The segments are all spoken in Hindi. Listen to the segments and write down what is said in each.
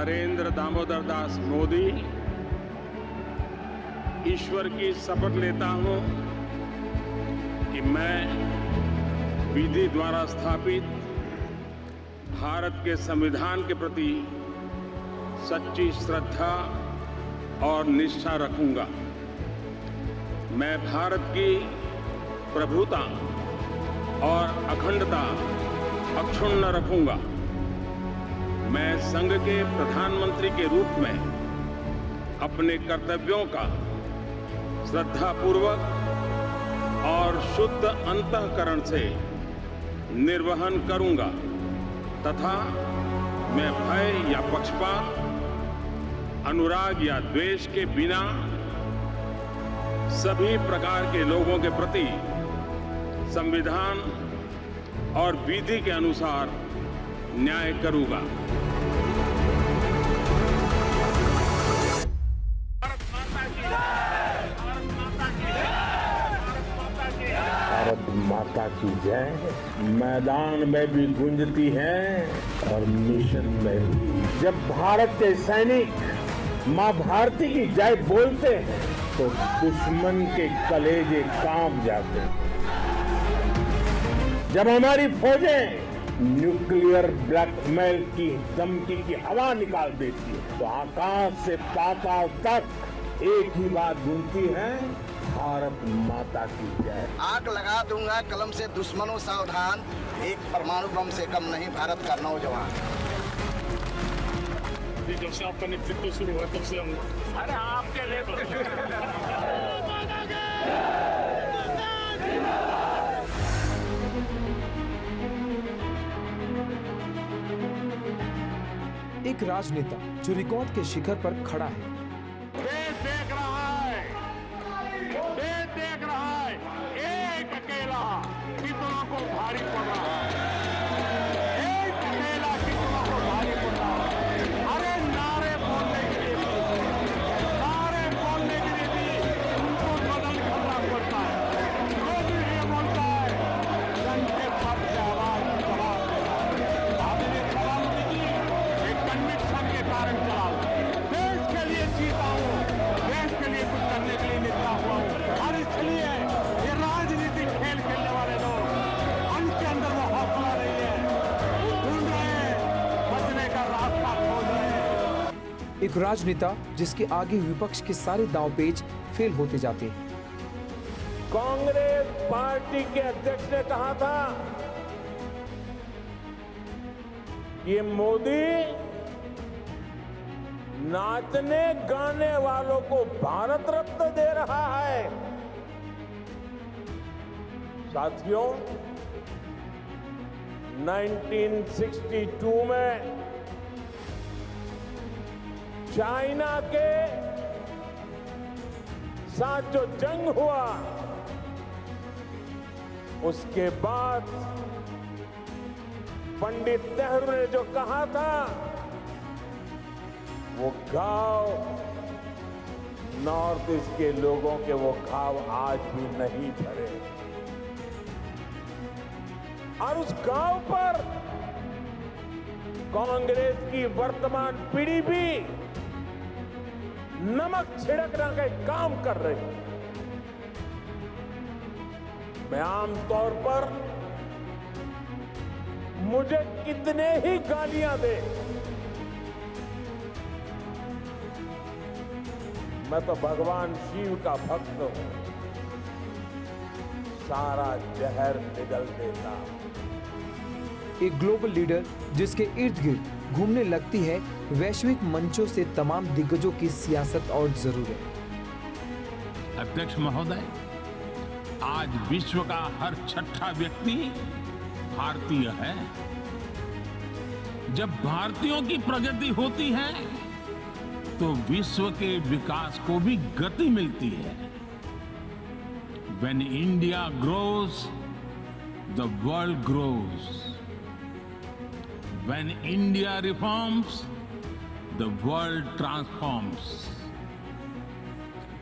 नरेंद्र दामोदर दास मोदी ईश्वर की शपथ लेता हूं कि मैं विधि द्वारा स्थापित भारत के संविधान के प्रति सच्ची श्रद्धा और निष्ठा रखूंगा। मैं भारत की प्रभुता और अखंडता अक्षुण्ण रखूंगा। मैं संघ के प्रधानमंत्री के रूप में अपने कर्तव्यों का श्रद्धापूर्वक और शुद्ध अंतःकरण से निर्वहन करूंगा तथा मैं भय या पक्षपात, अनुराग या द्वेष के बिना सभी प्रकार के लोगों के प्रति संविधान और विधि के अनुसार न्याय करूंगा। भारत माता की जय मैदान में भी गूंजती है और मिशन में भी। जब भारत के सैनिक मां भारती की जय बोलते हैं तो दुश्मन के कलेजे कांप जाते हैं। जब हमारी फौजें न्यूक्लियर ब्लैकमेल की धमकी की हवा निकाल देती है तो आकाश से पाताल तक एक ही बात गूंजती है, भारत माता की जय। आग लगा दूंगा कलम से दुश्मनों सावधान, एक परमाणु बम से कम नहीं भारत का नौजवान। जब से आपका नेतृत्व शुरू हुआ तब से हम अरे आपके एक राजनेता जो रिकॉर्ड के शिखर पर खड़ा है। देश देख रहा है एक अकेला कितनों को भारी पड़ रहा है, एक अकेला कितनों को भारी पड़ रहा है। अरे नारे बोलने के लिए भी उनको बदल करना पड़ता है। मोदी ये बोलता है घंटे पर से आवाज आपने सवाल कीजिए, एक कन्विक्शन के कारण चलाओ। देश के लिए जीता हूँ, देश के लिए कुछ करने के लिए निकला हुआ हूँ और इसलिए ये राजनीतिक खेल खेलने वाले लोग उनके अंदर वो हौसला नहीं है, वो ढूंढ रहे हैं, बचने का रास्ता खोज रहे हैं। एक राजनेता जिसके आगे विपक्ष के सारे दांवपेच फेल होते जाते हैं। कांग्रेस पार्टी के अध्यक्ष ने कहा था ये मोदी नाचने गाने वालों को भारत रत्न दे रहा है। साथियों, 1962 में चाइना के साथ जो जंग हुआ उसके बाद पंडित नेहरू ने जो कहा था वो घाव नॉर्थ ईस्ट के लोगों के वो घाव आज भी नहीं भरे और उस घाव पर कांग्रेस की वर्तमान पीढ़ी भी नमक छिड़कने का काम कर रही है। मैं आमतौर पर मुझे कितने ही गालियां दे, मैं तो भगवान शिव का भक्त हूं, सारा जहर निगल देता। एक ग्लोबल लीडर जिसके इर्द गिर्द घूमने लगती है वैश्विक मंचों से तमाम दिग्गजों की सियासत और जरूरत। अध्यक्ष महोदय, आज विश्व का हर छठा व्यक्ति भारतीय है। जब भारतीयों की प्रगति होती है तो विश्व के विकास को भी गति मिलती है। When India grows, the world grows. When India reforms, the world transforms.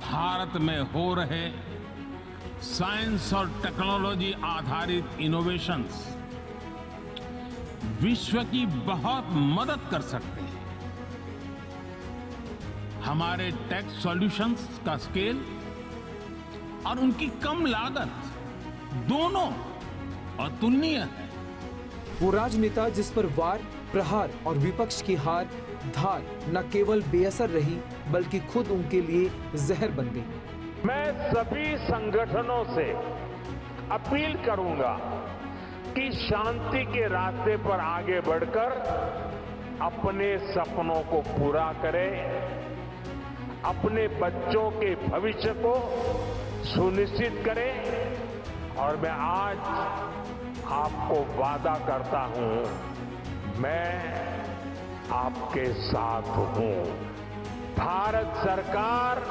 Bharat में हो रहे साइंस और टेक्नोलॉजी आधारित इनोवेशंस विश्व की बहुत मदद कर सकते हैं। हमारे टैक्स सॉल्यूशंस का स्केल और उनकी कम लागत दोनों अतुलनीय है। वो राजनेता जिस पर वार, प्रहार और विपक्ष की हार धार न केवल बेअसर रही बल्कि खुद उनके लिए जहर बन गई। मैं सभी संगठनों से अपील करूंगा कि शांति के रास्ते पर आगे बढ़कर अपने सपनों को पूरा करें, अपने बच्चों के भविष्य को सुनिश्चित करें। और मैं आज आपको वादा करता हूं, मैं आपके साथ हूं। भारत सरकार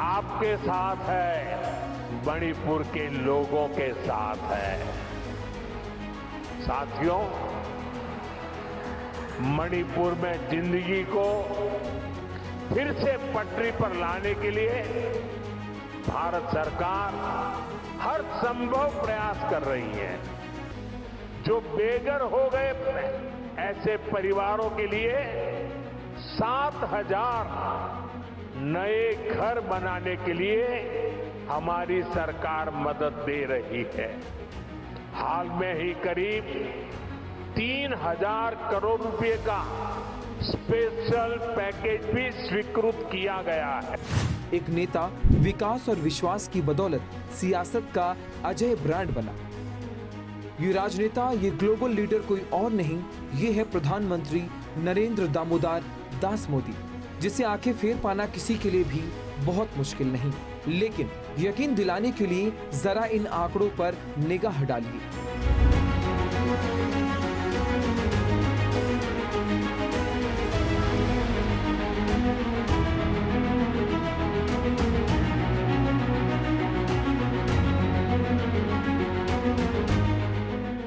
आपके साथ है, मणिपुर के लोगों के साथ है। साथियों, मणिपुर में जिंदगी को फिर से पटरी पर लाने के लिए भारत सरकार हर संभव प्रयास कर रही है। जो बेघर हो गए ऐसे परिवारों के लिए 7,000 नए घर बनाने के लिए हमारी सरकार मदद दे रही है। हाल में ही करीब 3,000 करोड़ रुपए का स्पेशल पैकेज भी स्वीकृत किया गया है। एक नेता विकास और विश्वास की बदौलत सियासत का अजय ब्रांड बना। ये राजनेता, ये ग्लोबल लीडर कोई और नहीं, ये है प्रधानमंत्री नरेंद्र दामोदर दास मोदी, जिसे आंखें फेर पाना किसी के लिए भी बहुत मुश्किल नहीं। लेकिन यकीन दिलाने के लिए जरा इन आंकड़ों पर निगाह डालिए।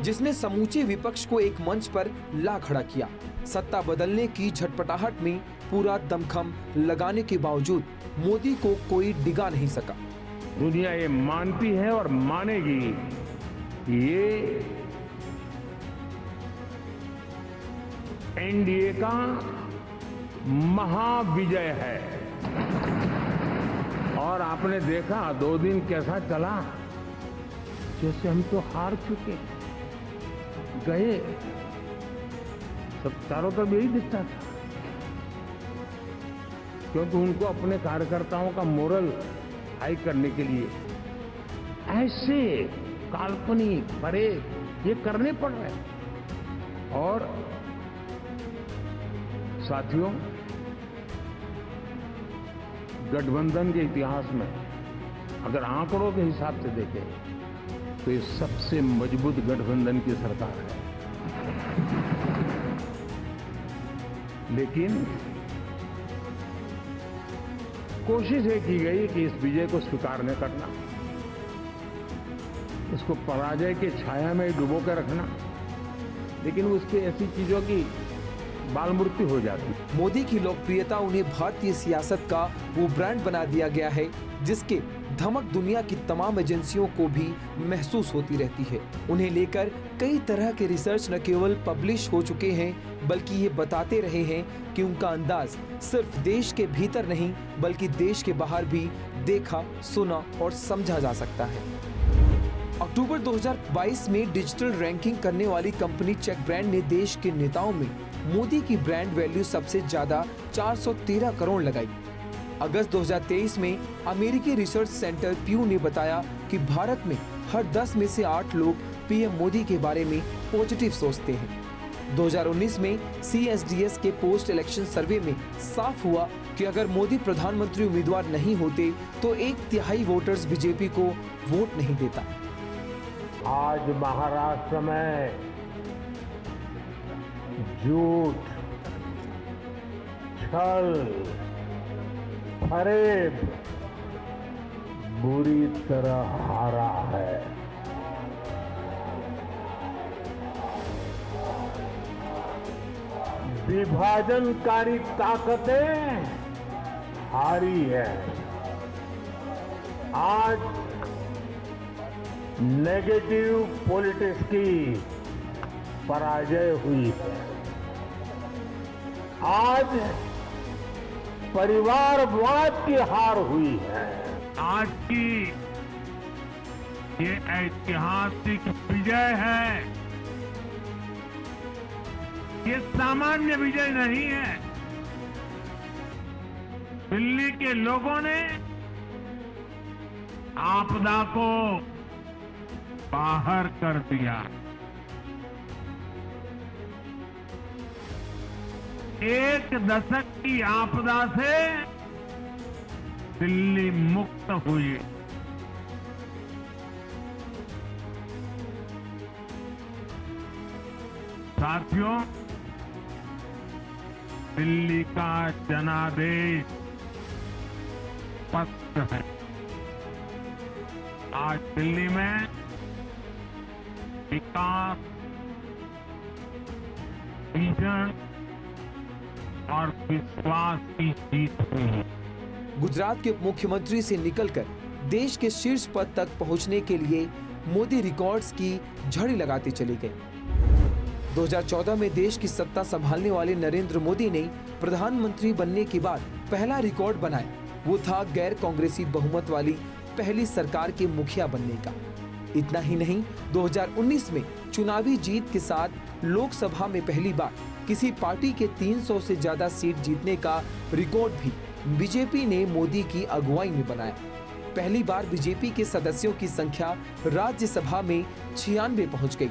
जिसने समूचे विपक्ष को एक मंच पर ला खड़ा किया। सत्ता बदलने की झटपटाहट में पूरा दमखम लगाने के बावजूद मोदी को कोई डिगा नहीं सका। दुनिया ये मानती है और मानेगी, ये एनडीए का महाविजय है। और आपने देखा 2 दिन कैसा चला, जैसे हम तो हार चुके गए। सब चारों तरफ यही दिखता था, क्योंकि उनको अपने कार्यकर्ताओं का मोरल हाई करने के लिए ऐसे काल्पनिक परेड ये करने पड़ रहे हैं। और साथियों, गठबंधन के इतिहास में अगर आंकड़ों के हिसाब से देखें तो ये सबसे मजबूत गठबंधन की सरकार है। लेकिन कोशिश ये की गई कि इस विजय को स्वीकार न करना, इसको पराजय के छाया में डुबो कर रखना, लेकिन उसकी ऐसी चीजों की बाल मृत्यु हो जाती। मोदी की लोकप्रियता उन्हें भारतीय सियासत का वो ब्रांड बना दिया गया है जिसके धमक दुनिया की तमाम एजेंसियों को भी महसूस होती रहती है। उन्हें लेकर कई तरह के रिसर्च न केवल पब्लिश हो चुके हैं बल्कि ये बताते रहे हैं कि उनका अंदाज सिर्फ देश के भीतर नहीं बल्कि देश के बाहर भी देखा, सुना और समझा जा सकता है। अक्टूबर 2022 में डिजिटल रैंकिंग करने वाली कंपनी चेक ब्रांड ने देश के नेताओं में मोदी की ब्रांड वैल्यू सबसे ज्यादा 413 करोड़ लगाई। अगस्त 2023 में अमेरिकी रिसर्च सेंटर प्यू ने बताया कि भारत में हर 10 में से 8 लोग पीएम मोदी के बारे में पॉजिटिव सोचते हैं। 2019 में CSDS के पोस्ट इलेक्शन सर्वे में साफ हुआ कि अगर मोदी प्रधानमंत्री उम्मीदवार नहीं होते तो 1/3 वोटर्स बीजेपी को वोट नहीं देता। आज महाराष्ट्र में झूठ, छल, फरेब बुरी तरह हारा है। विभाजनकारी ताकतें हारी है। आज नेगेटिव पॉलिटिक्स की पराजय हुई है। आज परिवारवाद की हार हुई है। आज की ये ऐतिहासिक विजय है, ये सामान्य विजय नहीं है। दिल्ली के लोगों ने आपदा को बाहर कर दिया। एक दशक की आपदा से दिल्ली मुक्त हुई। साथियों, दिल्ली का जनादेश स्पष्ट है। आज दिल्ली में विकास, विजन और विश्वास की जीत हुई है। गुजरात के उप मुख्यमंत्री से निकलकर देश के शीर्ष पद तक पहुंचने के लिए मोदी रिकॉर्ड्स की झड़ी लगाते चले गए। 2014 में देश की सत्ता संभालने वाले नरेंद्र मोदी ने प्रधानमंत्री बनने के बाद पहला रिकॉर्ड बनाया। वो था गैर कांग्रेसी बहुमत वाली पहली सरकार के मुखिया बनने का। इतना ही नहीं, 2019 में चुनावी जीत के साथ लोकसभा में पहली बार किसी पार्टी के 300 से ज्यादा सीट जीतने का रिकॉर्ड भी बीजेपी ने मोदी की अगुवाई में बनाया। पहली बार बीजेपी के सदस्यों की संख्या राज्यसभा में 96 पहुंच गई।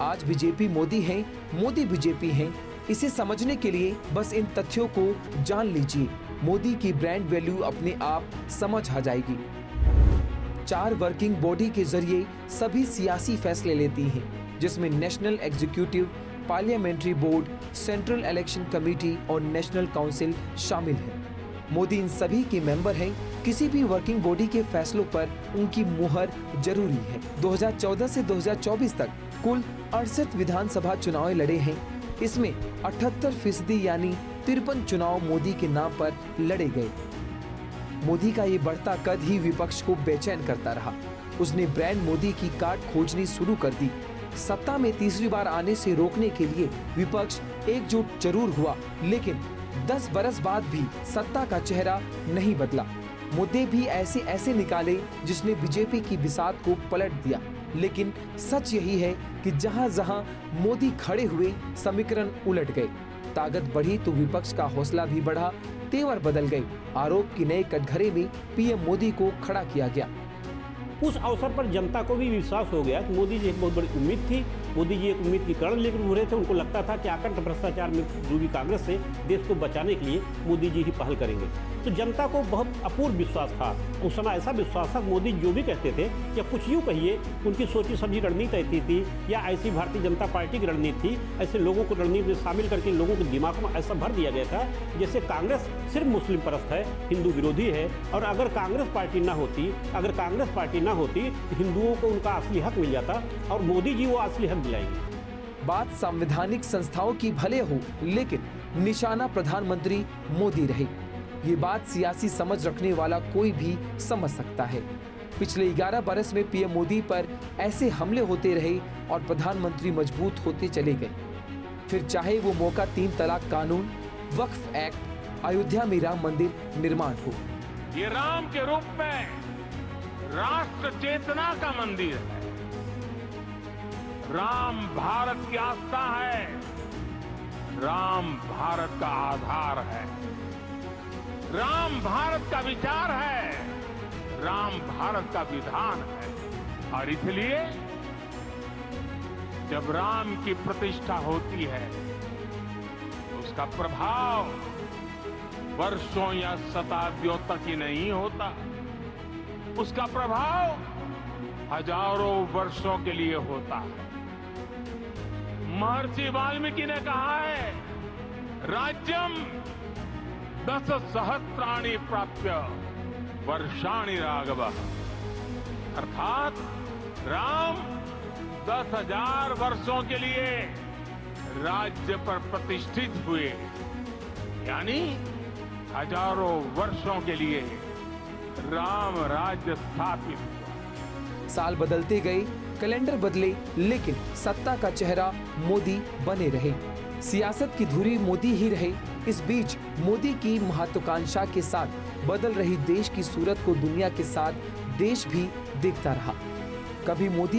आज बीजेपी मोदी है, मोदी बीजेपी है। इसे समझने के लिए बस इन तथ्यों को जान लीजिए। मोदी की ब्रांड वैल्यू अपने आप समझ आ जाएगी। 4 वर्किंग बॉडी के जरिए सभी सियासी फैसले लेती हैं, जिसमें national executive, parliamentary board, central election committee और नेशनल काउंसिल शामिल हैं। मोदी इन सभी के मेंबर हैं। किसी भी वर्किंग बॉडी के फैसलों पर उनकी मुहर जरूरी है। 2014 से 2024 तक कुल 68 विधानसभा चुनाव लड़े हैं। इसमें 78% यानी 53 चुनाव मोदी के नाम पर लड़े गए। मोदी का ये बढ़ता कद ही विपक्ष को बेचैन करता रहा। उसने ब्रांड मोदी की काट खोजनी शुरू कर दी। सत्ता में तीसरी बार आने से रोकने के लिए विपक्ष एकजुट जरूर हुआ, लेकिन 10 बरस बाद भी सत्ता का चेहरा नहीं बदला। मुद्दे भी ऐसे ऐसे निकाले जिसने बीजेपी की बिसात को पलट दिया। लेकिन सच यही है कि जहां जहां मोदी खड़े हुए, समीकरण उलट गए। ताकत बढ़ी तो विपक्ष का हौसला भी बढ़ा, तेवर बदल गए। आरोप की नए कटघरे में पीएम मोदी को खड़ा किया गया। उस अवसर पर जनता को भी विश्वास हो गया कि मोदी जी एक बहुत बड़ी उम्मीद थी। मोदी जी एक उम्मीद की करण लेकर उभरे थे। उनको लगता था कि आकंठ भ्रष्टाचार में डूबी कांग्रेस से देश को बचाने के लिए मोदी जी ही पहल करेंगे। तो जनता को बहुत अपूर्व विश्वास था। उस समय ऐसा विश्वास था, मोदी जो भी कहते थे या कुछ यूँ कहिए, उनकी सोची समझी रणनीति ऐसी थी या ऐसी भारतीय जनता पार्टी की रणनीति थी। ऐसे लोगों को रणनीति में शामिल करके लोगों के दिमाग में ऐसा भर दिया गया था जैसे कांग्रेस सिर्फ मुस्लिम परस्त है, हिंदू विरोधी है, और अगर कांग्रेस पार्टी ना होती तो हिंदुओं को उनका असली हक मिल जाता और मोदी जी वो असली हक दिलाएंगे। बात संवैधानिक संस्थाओं की भले हो, लेकिन निशाना प्रधानमंत्री मोदी रहे। ये बात सियासी समझ रखने वाला कोई भी समझ सकता है। पिछले 11 बरस में पीएम मोदी पर ऐसे हमले होते रहे और प्रधानमंत्री मजबूत होते चले गए। फिर चाहे वो मौका 3 तलाक कानून, वक्फ एक्ट, अयोध्या में राम मंदिर निर्माण हो। ये राम के रूप में राष्ट्र चेतना का मंदिर है। राम भारत की आस्था है, राम भारत का आधार है, राम भारत का विचार है, राम भारत का विधान है। और इसलिए जब राम की प्रतिष्ठा होती है तो उसका प्रभाव वर्षों या शताब्दियों तक ही नहीं होता, उसका प्रभाव हजारों वर्षों के लिए होता है। महर्षि वाल्मीकि ने कहा है, राज्यम 10 सहस्राणि प्राप्य वर्षाणि राघव, अर्थात राम 10,000 वर्षों के लिए राज्य पर प्रतिष्ठित हुए, यानी हजारों वर्षों के लिए राम राज्य स्थापित हुआ। साल बदलते गए, कैलेंडर बदले लेकिन सत्ता का चेहरा मोदी बने रहे। सियासत की धुरी मोदी ही रहे। इस बीच मोदी की महत्वाकांक्षा के साथ बदल रही देश की सूरत को दुनिया के साथ देश भी देखता रहा। कभी मोदी